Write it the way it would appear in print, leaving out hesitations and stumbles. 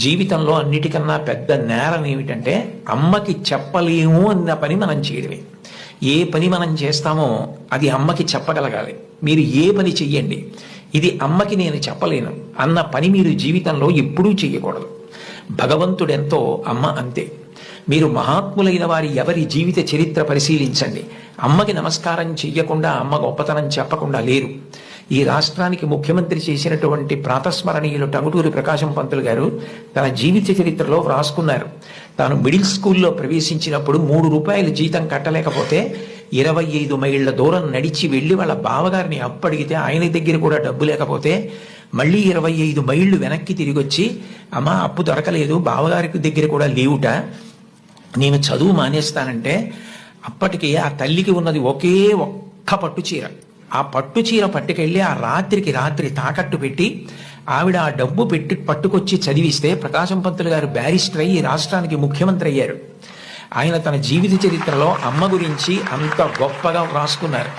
జీవితంలో అన్నిటికన్నా పెద్ద నేరం ఏమిటంటే అమ్మకి చెప్పలేము అన్న పని మనం చేయడమే. ఏ పని మనం చేస్తామో అది అమ్మకి చెప్పగలగాలి. మీరు ఏ పని చెయ్యండి, ఇది అమ్మకి నేను చెప్పలేను అన్న పని మీరు జీవితంలో ఎప్పుడూ చెయ్యకూడదు. భగవంతుడెంతో అమ్మ అంతే. మీరు మహాత్ములైన వారి ఎవరి జీవిత చరిత్ర పరిశీలించండి. అమ్మకి నమస్కారం చెయ్యకుండా అమ్మ గొప్పతనం చెప్పకుండా లేరు. ఈ రాష్ట్రానికి ముఖ్యమంత్రి చేసినటువంటి ప్రాతస్మరణీయులు టంగుటూరి ప్రకాశం పంతులు గారు తన జీవిత చరిత్రలో వ్రాసుకున్నారు. తాను మిడిల్ స్కూల్లో ప్రవేశించినప్పుడు 3 రూపాయలు జీతం కట్టలేకపోతే 25 మైళ్ళ దూరం నడిచి వెళ్ళి వాళ్ళ బావగారిని అప్పడిగితే ఆయన దగ్గర కూడా డబ్బు లేకపోతే మళ్ళీ 25 మైళ్ళు వెనక్కి తిరిగి వచ్చి, అమ్మ అప్పు దొరకలేదు, బావగారికి దగ్గర కూడా లేవుట, నేను చదువు మానేస్తానంటే అప్పటికి ఆ తల్లికి ఉన్నది ఒకే ఒక్క పట్టు చీర. ఆ పట్టు చీర పట్టుకెళ్ళి ఆ రాత్రికి రాత్రి తాకట్టు పెట్టి ఆవిడ ఆ డబ్బు పట్టుకొచ్చి చదివిస్తే ప్రకాశం పంతులు గారు బ్యారిస్టర్ అయ్యి రాష్ట్రానికి ముఖ్యమంత్రి అయ్యారు. ఆయన తన జీవిత చరిత్రలో అమ్మ గురించి అంత గొప్పగా వ్రాసుకున్నారు.